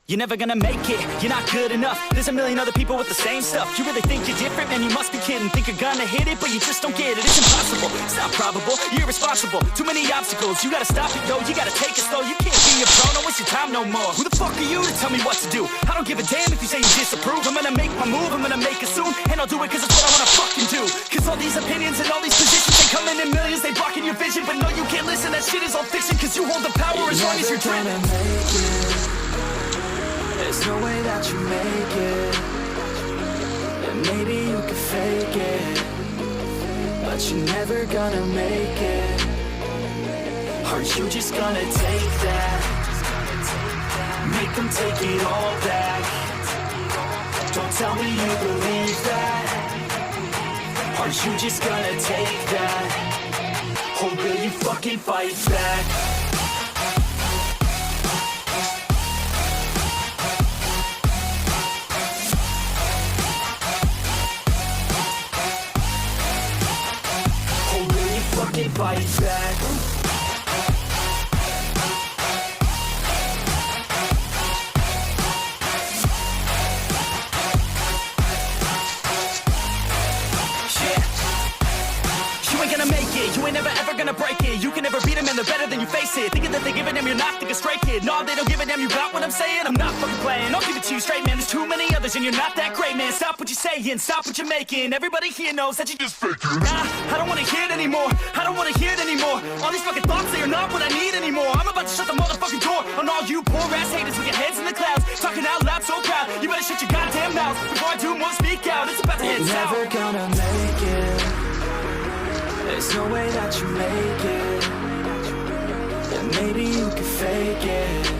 You're never gonna make it, you're not good enough. There's a million other people with the same stuff. You really think you're different? Man, you must be kidding. Think you're gonna hit it, but you just don't get it. It's impossible, it's not probable, you're irresponsible. Too many obstacles, you gotta stop it, yo. You gotta take it slow, you can't be a pro. Don't waste your time no more. Who the fuck are you to tell me what to do? I don't give a damn if you say you disapprove. I'm gonna make my move, I'm gonna make it soon. And I'll do it cause it's what I wanna fucking do. Cause all these opinions and all these positions, they come in millions, they blocking your vision. But no, you can't listen, that shit is all fiction. Cause you hold the power as long as you're dreaming. There's no way that you make it. And maybe you can fake it, but you're never gonna make it. Are you just gonna take that? Make them take it all back. Don't tell me you believe that. Are you just gonna take that? Or will you fucking fight back? Fight back. You ain't gonna make it, you ain't never ever gonna break it. You can never beat them and they're better than you face it. Thinking that they give a damn, you're not, think a straight kid. No, they don't give a damn, you got what I'm saying? I'm not fucking playing, I'll give it to you straight, man. There's too many others and you're not that great, man. Stop what you're saying, stop what you're making. Everybody here knows that you just faking. Nah, I don't wanna hear it anymore, I don't wanna hear it anymore. All these fucking thoughts, they are not what I need anymore. I'm about to shut the motherfucking door on all you poor ass haters with your heads in the clouds. Talking out loud so proud, you better shut your goddamn mouth before I do more speak out. It's about to head south. Never gonna make it. There's no way that you make it. And maybe you can fake it,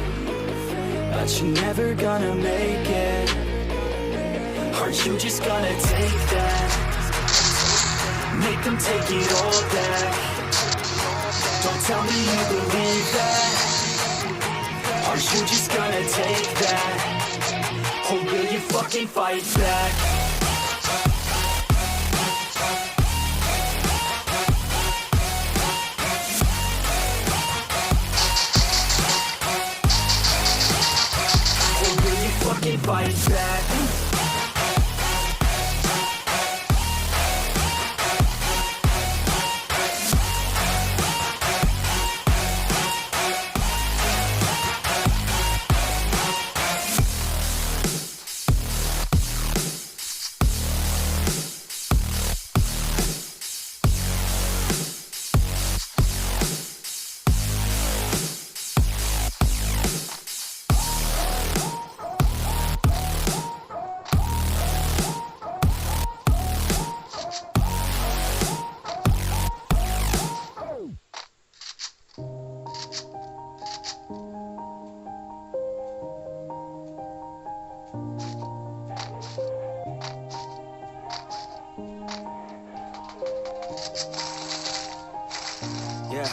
but you're never gonna make it. Are you just gonna take that? Make them take it all back. Don't tell me you believe that. Are you just gonna take that? Or will you fucking fight back? Fight back. Yeah,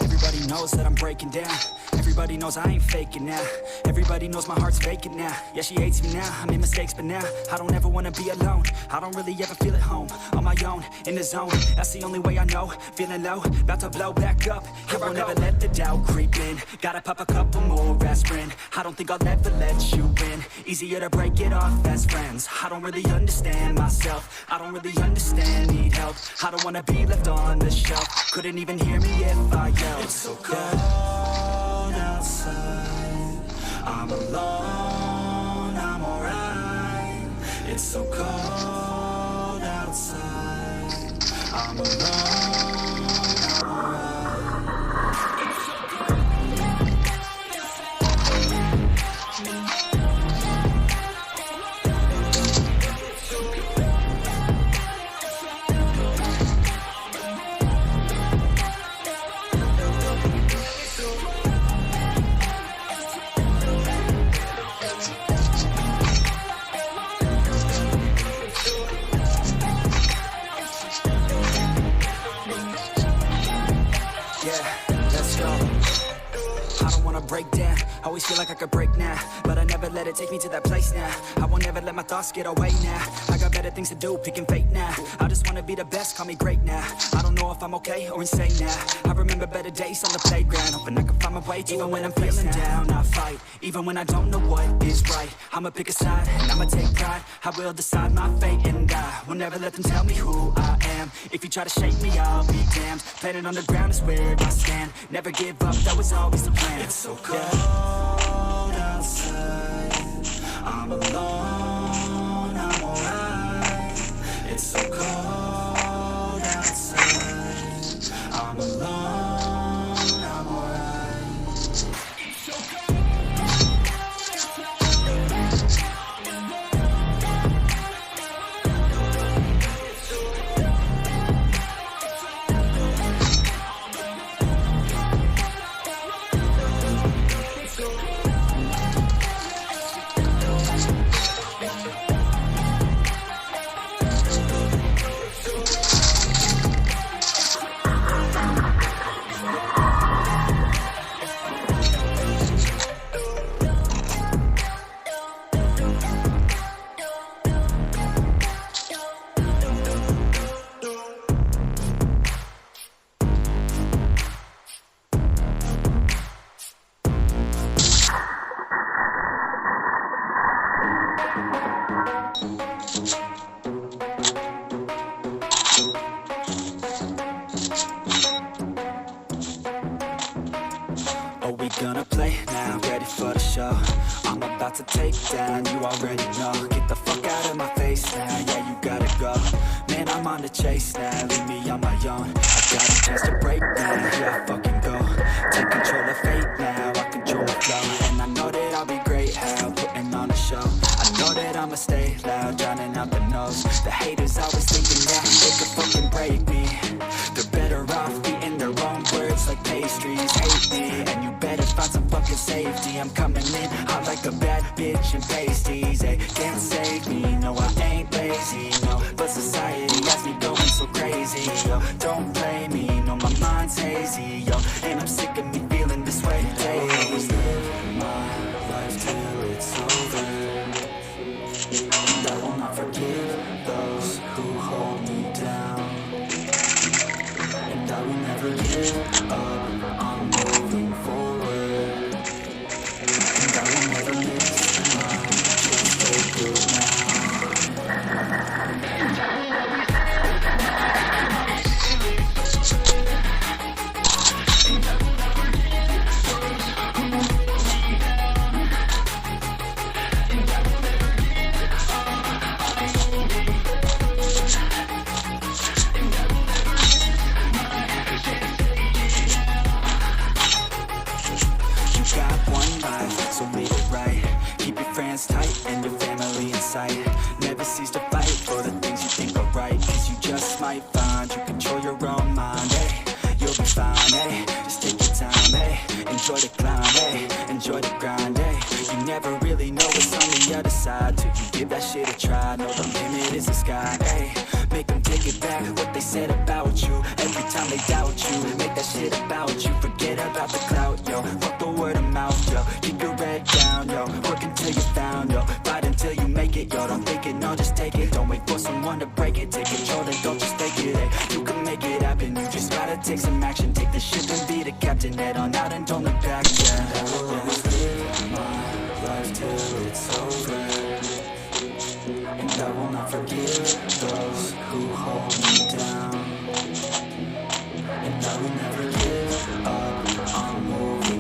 everybody knows that I'm breaking down. Everybody knows I ain't faking now. Everybody knows my heart's vacant now. Yeah, she hates me now, I made mistakes, but now I don't ever wanna be alone. I don't really ever feel at home, on my own, in the zone. That's the only way I know, feeling low, about to blow back up. Here I won't ever let the doubt creep in. Gotta pop a couple more aspirin. I don't think I'll ever let you in. Easier to break it off best friends. I don't really understand myself, I don't really understand, need help. I don't wanna be left on the shelf. Couldn't even hear me if I yelled. It's so cold outside, I'm alone, I'm alright. It's so cold outside, I'm alone, I'm alright. now. Always feel like I could break now, but I never let it take me to that place now. I won't ever let my thoughts get away now. I got better things to do, picking fate now. I just wanna be the best, call me great now. I don't know if I'm okay or insane now. I remember better days on the playground, hoping I can find my way even when I'm feeling down. I fight, even when I don't know what is right. I'ma pick a side, and I'ma take pride. I will decide my fate, and I will never let them tell me who I am. If you try to shake me, I'll be damned. Planet on the ground is where I stand. Never give up, that was always the plan. It's so cold outside, I'm alone, I'm alright. It's so cold outside, I'm alone, I'm alright. It's so cold gonna play now, ready for the show. I'm about to take down, you already know. Get the fuck out of my face now, yeah, you gotta go. Man, I'm on the chase now, leave me on my own. I got a chance to break now, yeah, I fucking go. Take control of fate now, I control my flow. And I know that I'll be great, how putting on a show. I know that I'ma stay loud, drowning out the noise. The haters always thinking that they could fucking break me. They're better off eating their own words like pastries. Hate me, and you better find some fucking safety. I'm coming in hot like a bad bitch and pasties. They can't save me, no I ain't lazy, no. But society has me going so crazy, yo. Don't blame me, no my mind's hazy, yo. And I'm sick of me feeling this way daily. I'll always live my life till it's over, and I will not forgive those who hold me down. And I will never give up, I'm moving forward. And I will never miss my chance to do it now. So leave it right. Keep your friends tight and your family in sight. Never cease to fight for the things you think are right. Cause you just might find you control your own mind, eh? You'll be fine, eh? Just take your time, eh? Enjoy the climb, eh? Enjoy the grind, eh? You never really know what's on the other side till you give that shit a try. Know the limit is the sky, eh? Make them take it back, what they said about you. Every time they doubt you, make that shit about you. Forget about the clout, yo. Fuck the word of mouth, yo. Keep your head down, yo. Work until you're found, yo. Fight until you make it, yo. Don't think it, no, just take it. Don't wait for someone to break it. Take control and don't just fake it, eh? You can make it happen, you just gotta take some action. Take the ship and be the captain. Head on out and don't look back, yeah. I will always live my life till it's over, and I will not forgive those who hold me down. And I will never give up, I'm moving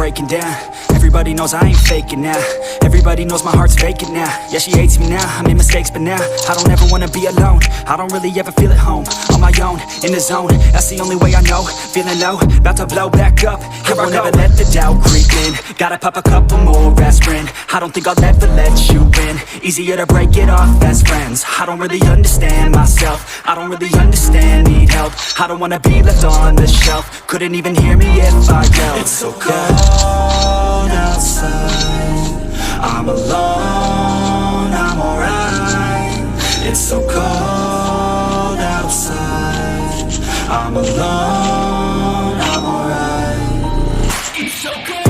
breaking down. Everybody knows I ain't faking now. Everybody knows my heart's vacant now. Yeah, she hates me now, I made mistakes but now I don't ever wanna be alone. I don't really ever feel at home. On my own, in the zone, that's the only way I know. Feeling low, about to blow back up. I won't ever let the doubt creep in. Gotta pop a couple more aspirin. I don't think I'll ever let you in. Easier to break it off best friends. I don't really understand myself. I don't really understand, need help. I don't wanna be left on the shelf. Couldn't even hear me if I yelled. It's so cold outside, I'm alone, I'm alright. It's so cold outside, I'm alone, I'm alright. It's so cold.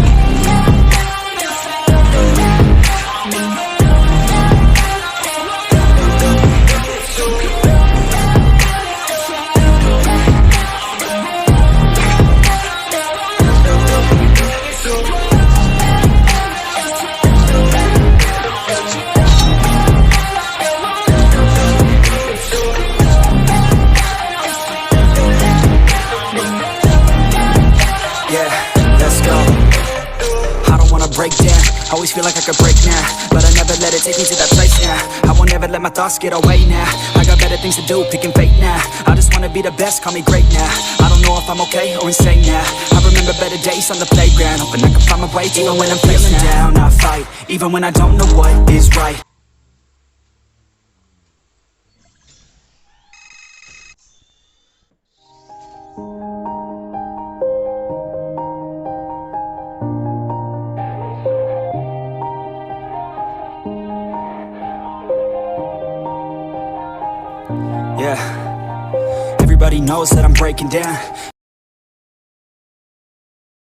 Break down, always feel like I could break now, but I never let it take me to that place now. I won't ever let my thoughts get away now. I got better things to do, picking fate now. I just wanna be the best, call me great now. I don't know if I'm okay or insane now. I remember better days on the playground, hoping I can find my way even when I'm feeling down. I fight, even when I don't know what is right. Yeah, everybody knows that I'm breaking down.